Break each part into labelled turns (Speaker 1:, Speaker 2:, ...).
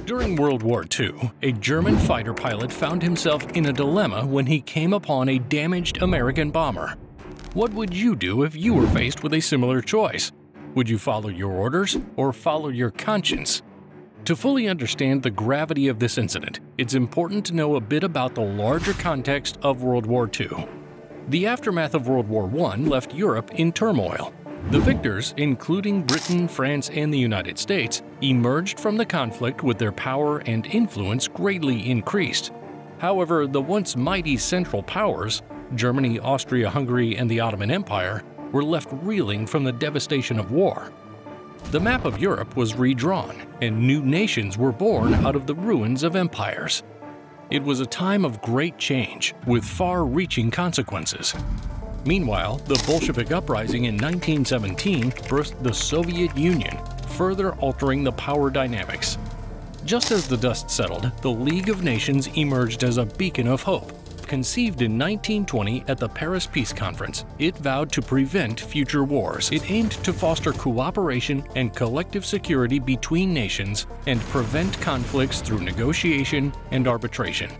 Speaker 1: During World War II, a German fighter pilot found himself in a dilemma when he came upon a damaged American bomber. What would you do if you were faced with a similar choice? Would you follow your orders or follow your conscience? To fully understand the gravity of this incident, it's important to know a bit about the larger context of World War II. The aftermath of World War I left Europe in turmoil. The victors, including Britain, France, and the United States, emerged from the conflict with their power and influence greatly increased. However, the once mighty Central Powers, Germany, Austria-Hungary, and the Ottoman Empire, were left reeling from the devastation of war. The map of Europe was redrawn, and new nations were born out of the ruins of empires. It was a time of great change, with far-reaching consequences. Meanwhile, the Bolshevik uprising in 1917 birthed the Soviet Union, further altering the power dynamics. Just as the dust settled, the League of Nations emerged as a beacon of hope. Conceived in 1920 at the Paris Peace Conference, it vowed to prevent future wars. It aimed to foster cooperation and collective security between nations and prevent conflicts through negotiation and arbitration.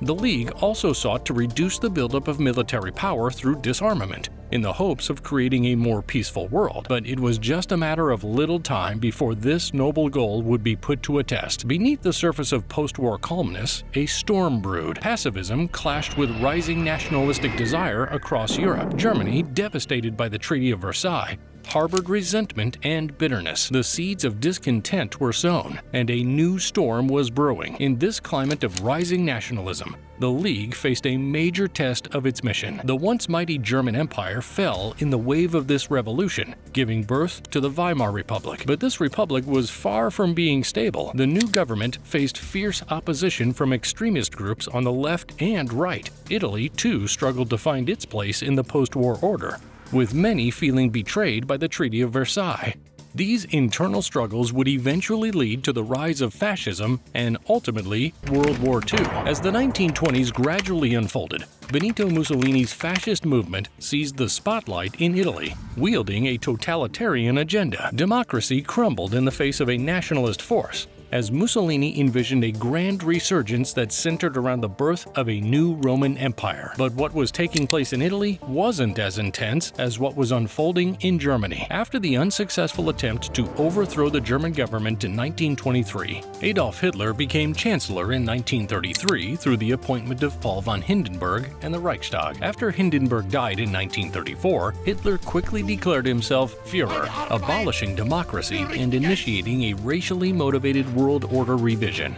Speaker 1: The League also sought to reduce the buildup of military power through disarmament, in the hopes of creating a more peaceful world. But it was just a matter of little time before this noble goal would be put to a test. Beneath the surface of post-war calmness, a storm brewed. Pacifism clashed with rising nationalistic desire across Europe. Germany, devastated by the Treaty of Versailles, harbored resentment and bitterness. The seeds of discontent were sown, and a new storm was brewing. In this climate of rising nationalism, the League faced a major test of its mission. The once mighty German Empire fell in the wave of this revolution, giving birth to the Weimar Republic. But this republic was far from being stable. The new government faced fierce opposition from extremist groups on the left and right. Italy, too, struggled to find its place in the post-war order, with many feeling betrayed by the Treaty of Versailles. These internal struggles would eventually lead to the rise of fascism and, ultimately, World War II. As the 1920s gradually unfolded, Benito Mussolini's fascist movement seized the spotlight in Italy, wielding a totalitarian agenda. Democracy crumbled in the face of a nationalist force, as Mussolini envisioned a grand resurgence that centered around the birth of a new Roman Empire. But what was taking place in Italy wasn't as intense as what was unfolding in Germany. After the unsuccessful attempt to overthrow the German government in 1923, Adolf Hitler became Chancellor in 1933 through the appointment of Paul von Hindenburg and the Reichstag. After Hindenburg died in 1934, Hitler quickly declared himself Führer, abolishing democracy and initiating a racially motivated world order revision.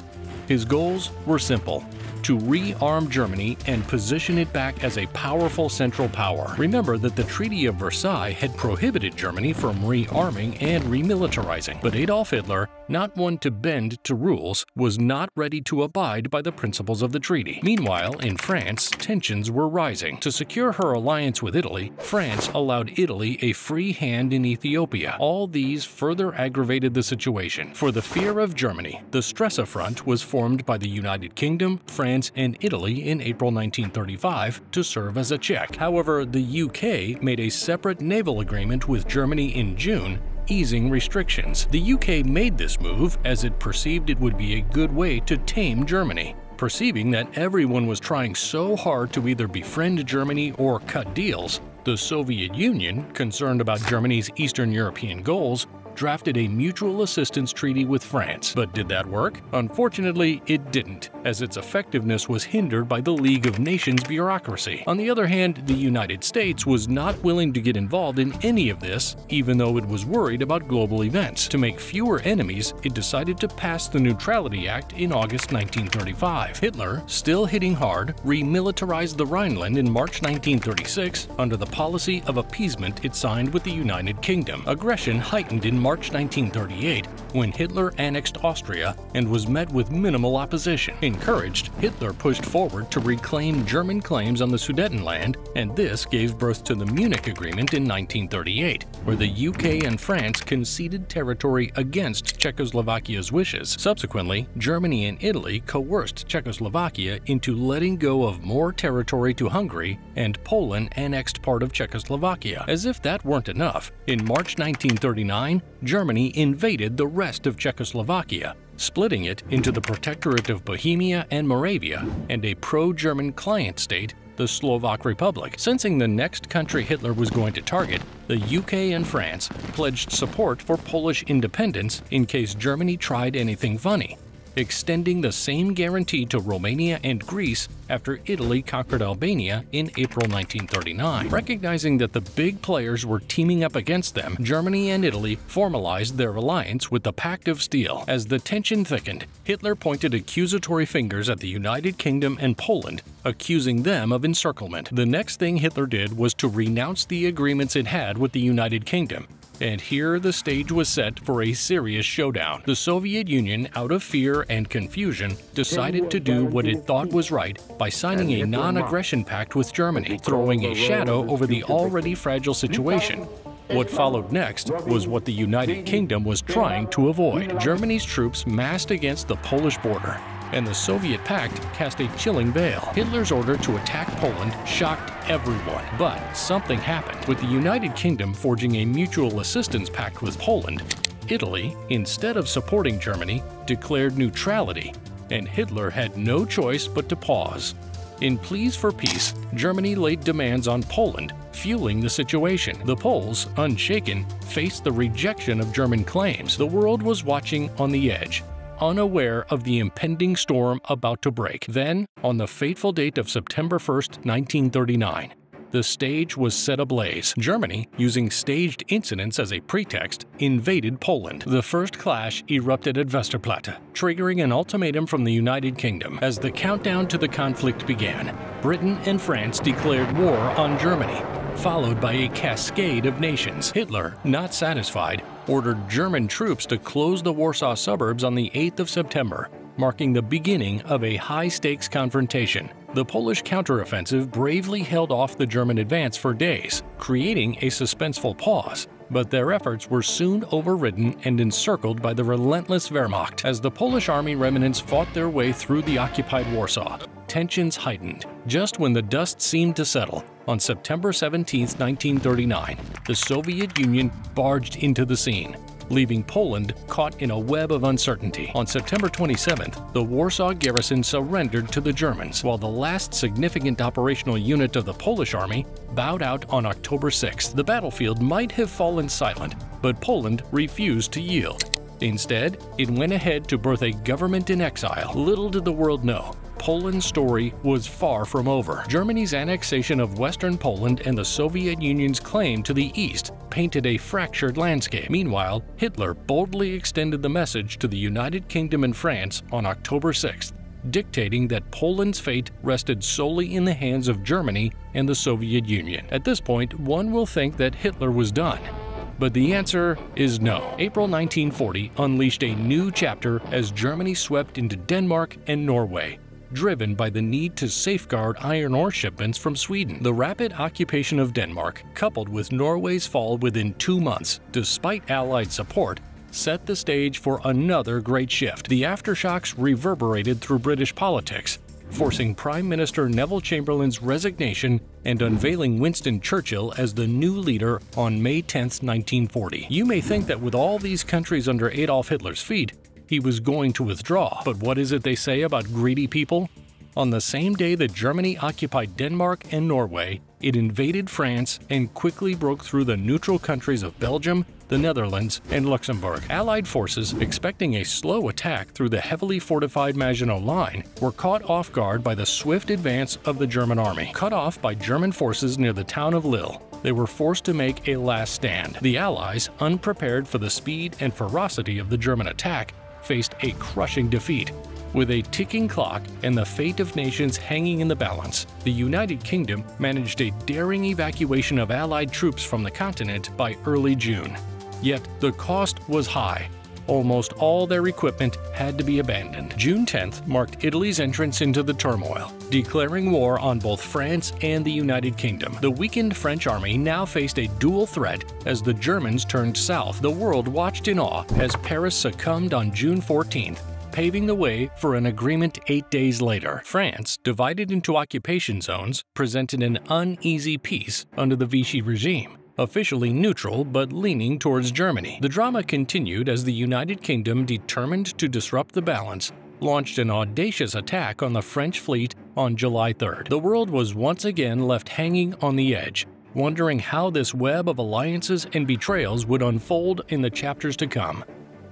Speaker 1: His goals were simple: to rearm Germany and position it back as a powerful central power. Remember that the Treaty of Versailles had prohibited Germany from rearming and remilitarizing, but Adolf Hitler, not one to bend to rules, was not ready to abide by the principles of the treaty. Meanwhile, in France, tensions were rising. To secure her alliance with Italy, France allowed Italy a free hand in Ethiopia. All these further aggravated the situation. For the fear of Germany, the Stresa Front was formed by the United Kingdom, France, and Italy in April 1935 to serve as a check. However, the UK made a separate naval agreement with Germany in June, easing restrictions. The UK made this move as it perceived it would be a good way to tame Germany. Perceiving that everyone was trying so hard to either befriend Germany or cut deals, the Soviet Union, concerned about Germany's Eastern European goals, drafted a mutual assistance treaty with France. But did that work? Unfortunately, it didn't, as its effectiveness was hindered by the League of Nations bureaucracy. On the other hand, the United States was not willing to get involved in any of this, even though it was worried about global events. To make fewer enemies, it decided to pass the Neutrality Act in August 1935. Hitler, still hitting hard, remilitarized the Rhineland in March 1936 under the policy of appeasement it signed with the United Kingdom. Aggression heightened in March 1938 when Hitler annexed Austria and was met with minimal opposition. Encouraged, Hitler pushed forward to reclaim German claims on the Sudetenland, and this gave birth to the Munich Agreement in 1938, where the UK and France conceded territory against Czechoslovakia's wishes. Subsequently, Germany and Italy coerced Czechoslovakia into letting go of more territory to Hungary, and Poland annexed part of Czechoslovakia. As if that weren't enough, in March 1939, Germany invaded the rest of Czechoslovakia, splitting it into the Protectorate of Bohemia and Moravia and a pro-German client state, the Slovak Republic. Sensing the next country Hitler was going to target, the UK and France pledged support for Polish independence in case Germany tried anything funny, extending the same guarantee to Romania and Greece after Italy conquered Albania in April 1939. Recognizing that the big players were teaming up against them, Germany and Italy formalized their alliance with the Pact of Steel. As the tension thickened, Hitler pointed accusatory fingers at the United Kingdom and Poland, accusing them of encirclement. The next thing Hitler did was to renounce the agreements it had with the United Kingdom. And here the stage was set for a serious showdown. The Soviet Union, out of fear and confusion, decided to do what it thought was right by signing a non-aggression pact with Germany, throwing a shadow over the already fragile situation. What followed next was what the United Kingdom was trying to avoid. Germany's troops massed against the Polish border, and the Soviet pact cast a chilling veil. Hitler's order to attack Poland shocked everyone, but something happened. With the United Kingdom forging a mutual assistance pact with Poland, Italy, instead of supporting Germany, declared neutrality, and Hitler had no choice but to pause. In pleas for peace, Germany laid demands on Poland, fueling the situation. The Poles, unshaken, faced the rejection of German claims. The world was watching on the edge, unaware of the impending storm about to break. Then, on the fateful date of September 1, 1939, the stage was set ablaze. Germany, using staged incidents as a pretext, invaded Poland. The first clash erupted at Westerplatte, triggering an ultimatum from the United Kingdom. As the countdown to the conflict began, Britain and France declared war on Germany, followed by a cascade of nations. Hitler, not satisfied, ordered German troops to close the Warsaw suburbs on the 8th of September, marking the beginning of a high-stakes confrontation. The Polish counteroffensive bravely held off the German advance for days, creating a suspenseful pause. But their efforts were soon overridden and encircled by the relentless Wehrmacht. As the Polish army remnants fought their way through the occupied Warsaw, tensions heightened. Just when the dust seemed to settle, on September 17, 1939, the Soviet Union barged into the scene, leaving Poland caught in a web of uncertainty. On September 27th, the Warsaw garrison surrendered to the Germans, while the last significant operational unit of the Polish army bowed out on October 6th. The battlefield might have fallen silent, but Poland refused to yield. Instead, it went ahead to birth a government in exile. Little did the world know, Poland's story was far from over. Germany's annexation of Western Poland and the Soviet Union's claim to the east painted a fractured landscape. Meanwhile, Hitler boldly extended the message to the United Kingdom and France on October 6th, dictating that Poland's fate rested solely in the hands of Germany and the Soviet Union. At this point, one will think that Hitler was done. But the answer is no. April 1940 unleashed a new chapter as Germany swept into Denmark and Norway, driven by the need to safeguard iron ore shipments from Sweden. The rapid occupation of Denmark, coupled with Norway's fall within 2 months, despite Allied support, set the stage for another great shift. The aftershocks reverberated through British politics, forcing Prime Minister Neville Chamberlain's resignation and unveiling Winston Churchill as the new leader on May 10, 1940. You may think that with all these countries under Adolf Hitler's feet, he was going to withdraw. But what is it they say about greedy people? On the same day that Germany occupied Denmark and Norway, it invaded France and quickly broke through the neutral countries of Belgium, the Netherlands, and Luxembourg. Allied forces, expecting a slow attack through the heavily fortified Maginot Line, were caught off guard by the swift advance of the German army. Cut off by German forces near the town of Lille, they were forced to make a last stand. The Allies, unprepared for the speed and ferocity of the German attack, faced a crushing defeat. With a ticking clock and the fate of nations hanging in the balance, the United Kingdom managed a daring evacuation of Allied troops from the continent by early June. Yet the cost was high. Almost all their equipment had to be abandoned. June 10th marked Italy's entrance into the turmoil, declaring war on both France and the United Kingdom. The weakened French army now faced a dual threat as the Germans turned south. The world watched in awe as Paris succumbed on June 14th, paving the way for an agreement 8 days later. France, divided into occupation zones, presented an uneasy peace under the Vichy regime. officially neutral but leaning towards Germany. The drama continued as the United Kingdom, determined to disrupt the balance, launched an audacious attack on the French fleet on July 3rd. The world was once again left hanging on the edge, wondering how this web of alliances and betrayals would unfold in the chapters to come.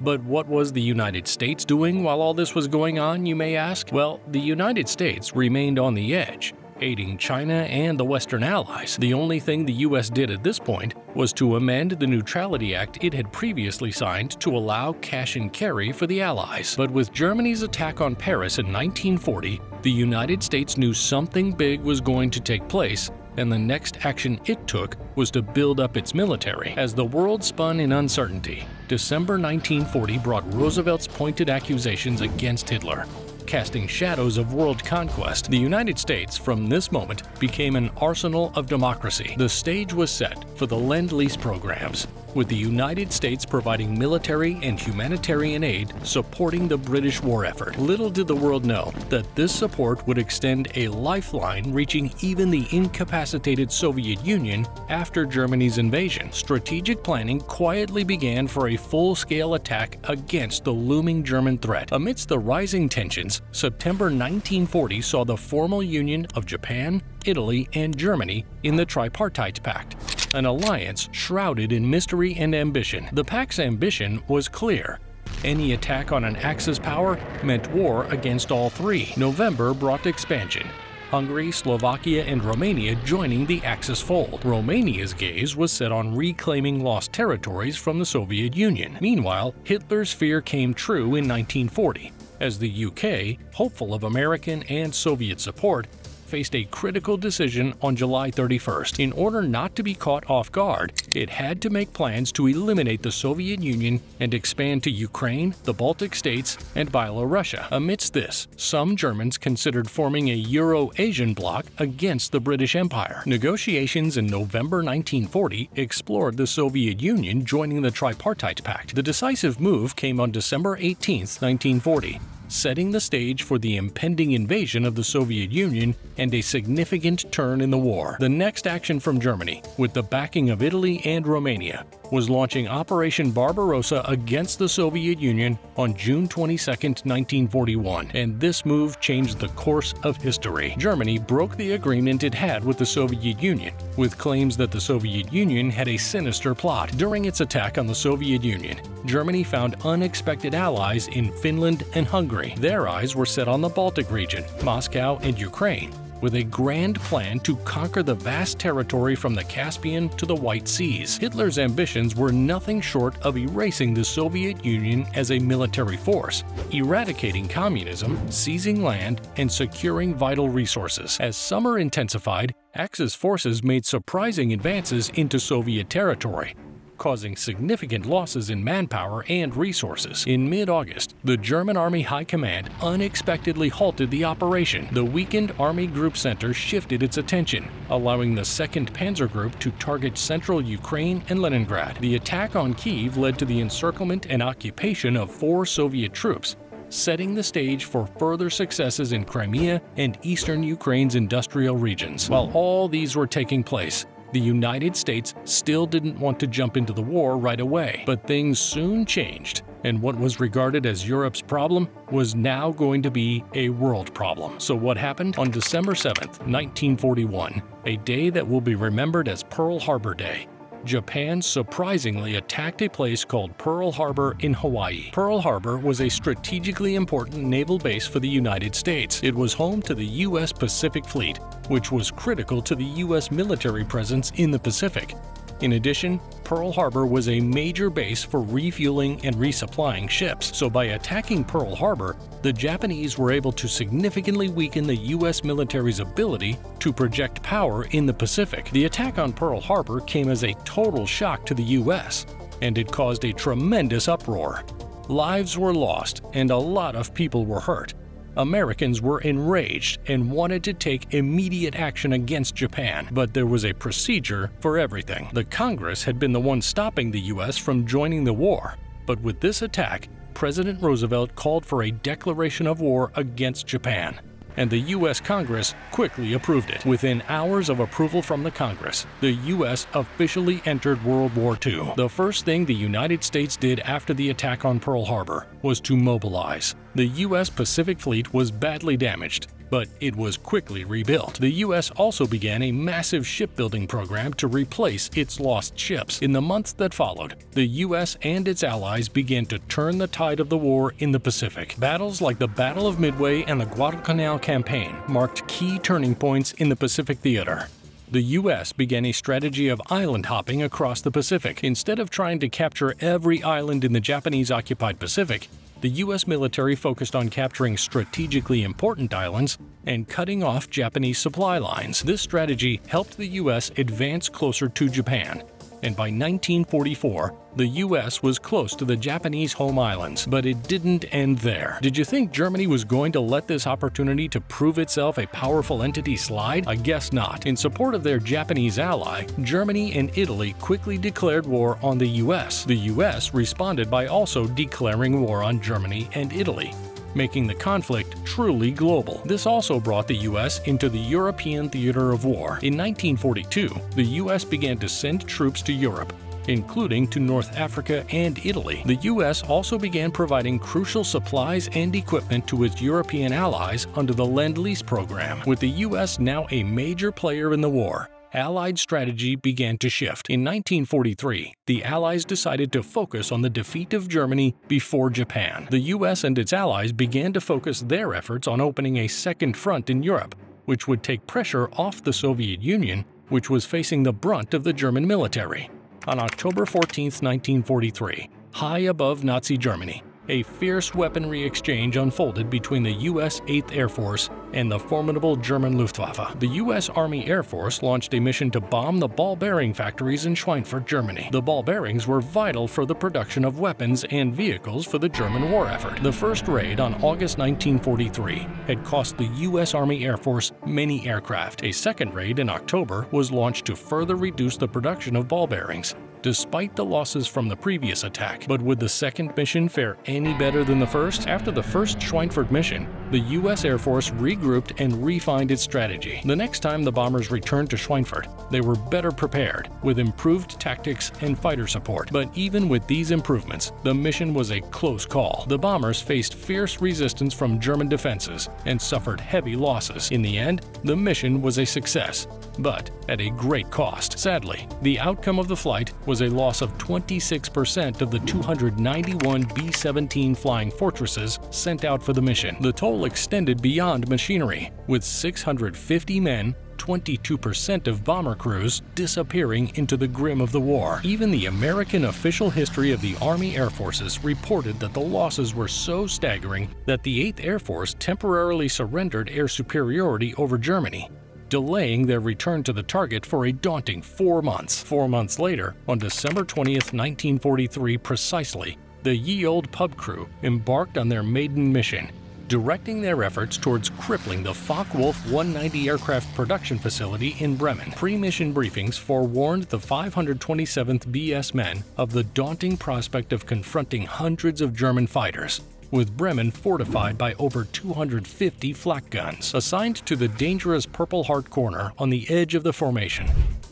Speaker 1: But what was the United States doing while all this was going on, you may ask? Well, the United States remained on the edge, aiding China and the Western allies. The only thing the US did at this point was to amend the Neutrality Act it had previously signed to allow cash and carry for the Allies. But with Germany's attack on Paris in 1940, the United States knew something big was going to take place, and the next action it took was to build up its military. As the world spun in uncertainty, December 1940 brought Roosevelt's pointed accusations against Hitler, casting shadows of world conquest. The United States, from this moment, became an arsenal of democracy. The stage was set for the Lend-Lease programs, with the United States providing military and humanitarian aid supporting the British war effort. Little did the world know that this support would extend a lifeline reaching even the incapacitated Soviet Union after Germany's invasion. Strategic planning quietly began for a full-scale attack against the looming German threat. Amidst the rising tensions, September 1940 saw the formal union of Japan, Italy, and Germany in the Tripartite Pact, an alliance shrouded in mystery and ambition. The pact's ambition was clear. Any attack on an Axis power meant war against all three. November brought expansion. Hungary, Slovakia, and Romania joining the Axis fold. Romania's gaze was set on reclaiming lost territories from the Soviet Union. Meanwhile, Hitler's fear came true in 1940, as the UK, hopeful of American and Soviet support, faced a critical decision on July 31st. In order not to be caught off guard, it had to make plans to eliminate the Soviet Union and expand to Ukraine, the Baltic states, and Byelorussian. Amidst this, some Germans considered forming a Euro-Asian bloc against the British Empire. Negotiations in November 1940 explored the Soviet Union joining the Tripartite Pact. The decisive move came on December 18, 1940. Setting the stage for the impending invasion of the Soviet Union and a significant turn in the war. The next action from Germany, with the backing of Italy and Romania, was launching Operation Barbarossa against the Soviet Union on June 22, 1941, and this move changed the course of history. Germany broke the agreement it had with the Soviet Union, with claims that the Soviet Union had a sinister plot. During its attack on the Soviet Union, Germany found unexpected allies in Finland and Hungary. Their eyes were set on the Baltic region, Moscow, and Ukraine, with a grand plan to conquer the vast territory from the Caspian to the White Seas. Hitler's ambitions were nothing short of erasing the Soviet Union as a military force, eradicating communism, seizing land, and securing vital resources. As summer intensified, Axis forces made surprising advances into Soviet territory, causing significant losses in manpower and resources. In mid-August, the German Army High Command unexpectedly halted the operation. The weakened Army Group Center shifted its attention, allowing the 2nd Panzer Group to target central Ukraine and Leningrad. The attack on Kyiv led to the encirclement and occupation of 4 Soviet troops, setting the stage for further successes in Crimea and eastern Ukraine's industrial regions. While all these were taking place, the United States still didn't want to jump into the war right away. But things soon changed, and what was regarded as Europe's problem was now going to be a world problem. So what happened? On December 7, 1941, a day that will be remembered as Pearl Harbor Day, Japan surprisingly attacked a place called Pearl Harbor in Hawaii. Pearl Harbor was a strategically important naval base for the United States. It was home to the U.S. Pacific Fleet, which was critical to the U.S. military presence in the Pacific. In addition, Pearl Harbor was a major base for refueling and resupplying ships, so by attacking Pearl Harbor, the Japanese were able to significantly weaken the U.S. military's ability to project power in the Pacific. The attack on Pearl Harbor came as a total shock to the U.S., and it caused a tremendous uproar. Lives were lost, and a lot of people were hurt. Americans were enraged and wanted to take immediate action against Japan, but there was a procedure for everything. The Congress had been the one stopping the U.S. from joining the war, but with this attack, President Roosevelt called for a declaration of war against Japan. and the U.S. Congress quickly approved it. Within hours of approval from the Congress, the U.S. officially entered World War II. The first thing the United States did after the attack on Pearl Harbor was to mobilize. The U.S. Pacific Fleet was badly damaged, but it was quickly rebuilt. The U.S. also began a massive shipbuilding program to replace its lost ships. In the months that followed, the U.S. and its allies began to turn the tide of the war in the Pacific. Battles like the Battle of Midway and the Guadalcanal Campaign marked key turning points in the Pacific theater. The U.S. began a strategy of island hopping across the Pacific. Instead of trying to capture every island in the Japanese-occupied Pacific, the U.S. military focused on capturing strategically important islands and cutting off Japanese supply lines. This strategy helped the U.S. advance closer to Japan, and by 1944, the U.S. was close to the Japanese home islands. But it didn't end there. Did you think Germany was going to let this opportunity to prove itself a powerful entity slide? I guess not. In support of their Japanese ally, Germany and Italy quickly declared war on the U.S. The U.S. responded by also declaring war on Germany and Italy, making the conflict truly global. This also brought the U.S. into the European theater of war. In 1942, the U.S. began to send troops to Europe, including to North Africa and Italy. The U.S. also began providing crucial supplies and equipment to its European allies under the Lend-Lease program. With the U.S. now a major player in the war, Allied strategy began to shift. In 1943, the Allies decided to focus on the defeat of Germany before Japan. The US and its allies began to focus their efforts on opening a second front in Europe, which would take pressure off the Soviet Union, which was facing the brunt of the German military. On October 14, 1943, high above Nazi Germany, a fierce weaponry exchange unfolded between the U.S. 8th Air Force and the formidable German Luftwaffe. The U.S. Army Air Force launched a mission to bomb the ball bearing factories in Schweinfurt, Germany. The ball bearings were vital for the production of weapons and vehicles for the German war effort. The first raid on August 1943 had cost the U.S. Army Air Force many aircraft. A second raid in October was launched to further reduce the production of ball bearings, despite the losses from the previous attack. But would the second mission fare any better than the first? After the first Schweinfurt mission, the U.S. Air Force regrouped and refined its strategy. The next time the bombers returned to Schweinfurt, they were better prepared, with improved tactics and fighter support. But even with these improvements, the mission was a close call. The bombers faced fierce resistance from German defenses and suffered heavy losses. In the end, the mission was a success, but at a great cost. Sadly, the outcome of the flight was a loss of 26% of the 291 B-17 flying fortresses sent out for the mission. The toll extended beyond machinery, with 650 men, 22% of bomber crews, disappearing into the grim of the war. Even the American official history of the Army Air Forces reported that the losses were so staggering that the 8th Air Force temporarily surrendered air superiority over Germany, delaying their return to the target for a daunting 4 months. 4 months later, on December 20, 1943 precisely, the ye olde pub crew embarked on their maiden mission, directing their efforts towards crippling the Focke-Wulf 190 aircraft production facility in Bremen. Pre-mission briefings forewarned the 527th BS men of the daunting prospect of confronting hundreds of German fighters, with Bremen fortified by over 250 flak guns. Assigned to the dangerous Purple Heart corner on the edge of the formation,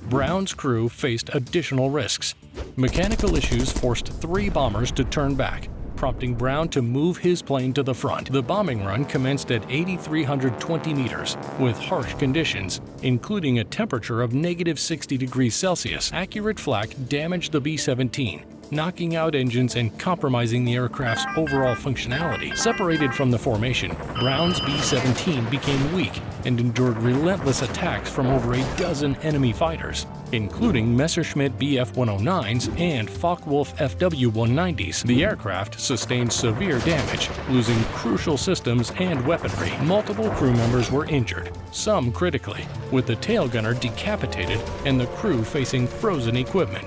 Speaker 1: Brown's crew faced additional risks. Mechanical issues forced 3 bombers to turn back, prompting Brown to move his plane to the front. The bombing run commenced at 8,320 meters, with harsh conditions, including a temperature of -60 degrees Celsius. Accurate flak damaged the B-17, knocking out engines and compromising the aircraft's overall functionality. Separated from the formation, Brown's B-17 became weak and endured relentless attacks from over a dozen enemy fighters, including Messerschmitt Bf-109s and Focke-Wulf FW-190s. The aircraft sustained severe damage, losing crucial systems and weaponry. Multiple crew members were injured, some critically, with the tail gunner decapitated and the crew facing frozen equipment.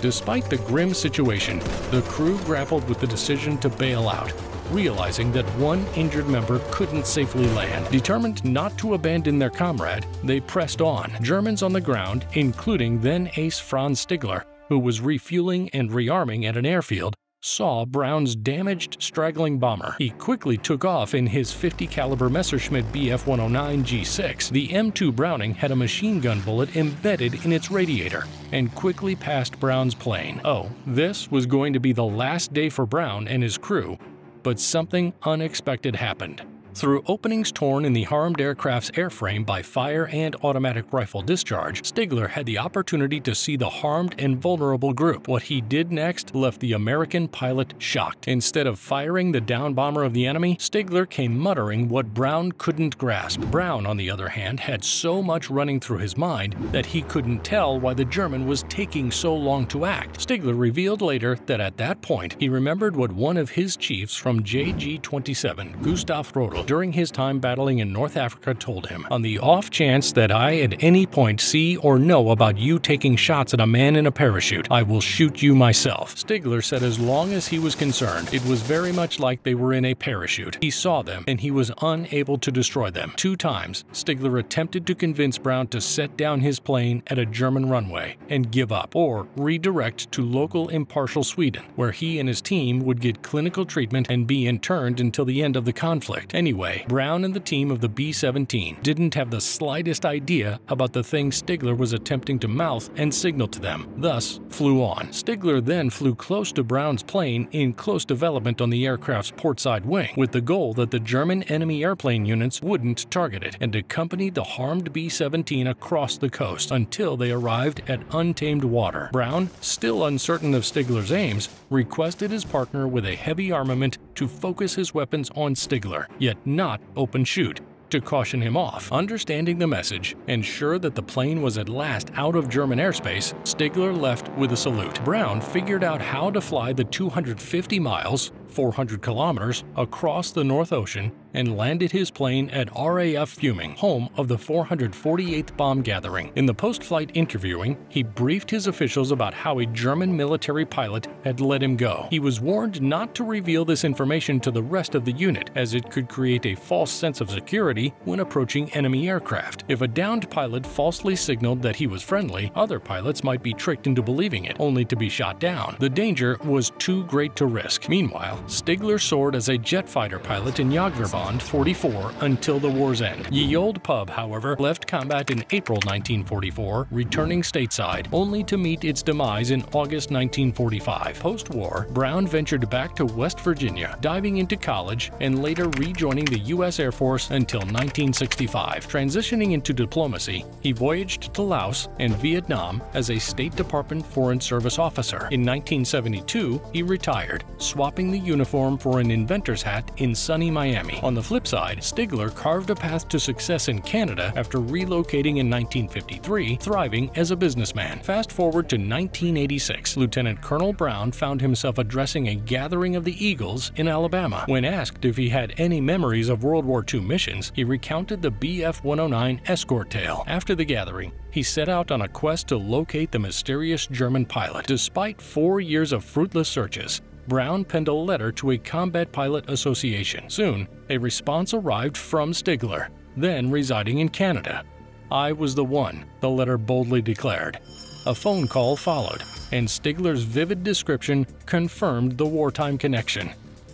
Speaker 1: Despite the grim situation, the crew grappled with the decision to bail out, realizing that one injured member couldn't safely land. Determined not to abandon their comrade, they pressed on. Germans on the ground, including then ace Franz Stigler, who was refueling and rearming at an airfield, saw Brown's damaged, straggling bomber. He quickly took off in his 50 caliber Messerschmitt Bf-109 G6. The M2 Browning had a machine gun bullet embedded in its radiator and quickly passed Brown's plane. Oh, this was going to be the last day for Brown and his crew, but something unexpected happened. Through openings torn in the harmed aircraft's airframe by fire and automatic rifle discharge, Stigler had the opportunity to see the harmed and vulnerable group. What he did next left the American pilot shocked. Instead of firing the down bomber of the enemy, Stigler came muttering what Brown couldn't grasp. Brown, on the other hand, had so much running through his mind that he couldn't tell why the German was taking so long to act. Stigler revealed later that at that point, he remembered what one of his chiefs from JG-27, Gustav Rodel, during his time battling in North Africa told him, "On the off chance that I at any point see or know about you taking shots at a man in a parachute, I will shoot you myself." Stigler said as long as he was concerned, it was very much like they were in a parachute. He saw them, and he was unable to destroy them. 2 times, Stigler attempted to convince Brown to set down his plane at a German runway and give up, or redirect to local impartial Sweden, where he and his team would get clinical treatment and be interned until the end of the conflict. Anyway, Brown and the team of the B-17 didn't have the slightest idea about the thing Stigler was attempting to mouth and signal to them, thus flew on. Stigler then flew close to Brown's plane in close development on the aircraft's portside wing, with the goal that the German enemy airplane units wouldn't target it, and accompanied the harmed B-17 across the coast until they arrived at untamed water. Brown, still uncertain of Stigler's aims, requested his partner with a heavy armament to focus his weapons on Stigler, yet not open shoot, to caution him off. Understanding the message and sure that the plane was at last out of German airspace, Stigler left with a salute. Brown figured out how to fly the 250 miles, 400 kilometers, across the North Ocean and landed his plane at RAF Fuming, home of the 448th Bomb Gathering. In the post-flight interviewing, he briefed his officials about how a German military pilot had let him go. He was warned not to reveal this information to the rest of the unit, as it could create a false sense of security when approaching enemy aircraft. If a downed pilot falsely signaled that he was friendly, other pilots might be tricked into believing it, only to be shot down. The danger was too great to risk. Meanwhile, Stigler soared as a jet fighter pilot in Jagdverband 44 until the war's end. Ye Olde Pub, however, left combat in April 1944, returning stateside, only to meet its demise in August 1945. Post-war, Brown ventured back to West Virginia, diving into college and later rejoining the U.S. Air Force until 1965. Transitioning into diplomacy, he voyaged to Laos and Vietnam as a State Department Foreign Service officer. In 1972, he retired, swapping the uniform for an inventor's hat in sunny Miami. On the flip side, Stigler carved a path to success in Canada after relocating in 1953, thriving as a businessman. Fast forward to 1986, Lieutenant Colonel Brown found himself addressing a gathering of the Eagles in Alabama. When asked if he had any memories of World War II missions, he recounted the Bf-109 escort tale. After the gathering, he set out on a quest to locate the mysterious German pilot. Despite 4 years of fruitless searches, Brown penned a letter to a Combat Pilot Association. Soon, a response arrived from Stigler, then residing in Canada. "I was the one," the letter boldly declared. A phone call followed, and Stigler's vivid description confirmed the wartime connection.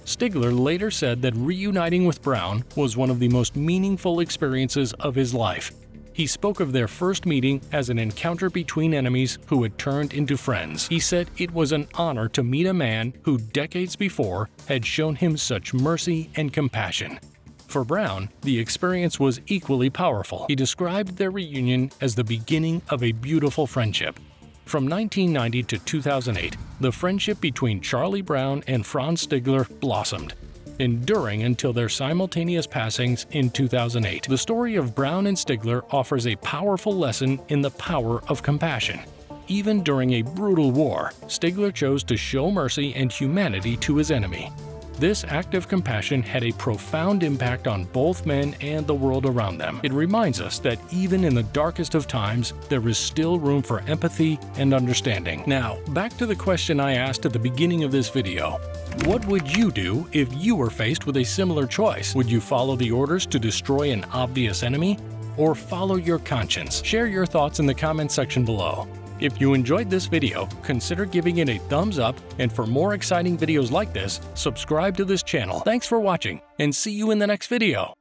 Speaker 1: Stigler later said that reuniting with Brown was one of the most meaningful experiences of his life. He spoke of their first meeting as an encounter between enemies who had turned into friends. He said it was an honor to meet a man who decades before had shown him such mercy and compassion. For Brown, the experience was equally powerful. He described their reunion as the beginning of a beautiful friendship. From 1990 to 2008, the friendship between Charlie Brown and Franz Stigler blossomed, enduring until their simultaneous passings in 2008. The story of Brown and Stigler offers a powerful lesson in the power of compassion. Even during a brutal war, Stigler chose to show mercy and humanity to his enemy. This act of compassion had a profound impact on both men and the world around them. It reminds us that even in the darkest of times, there is still room for empathy and understanding. Now, back to the question I asked at the beginning of this video. What would you do if you were faced with a similar choice? Would you follow the orders to destroy an obvious enemy, or follow your conscience? Share your thoughts in the comment section below. If you enjoyed this video, consider giving it a thumbs up, and for more exciting videos like this, subscribe to this channel. Thanks for watching, and see you in the next video.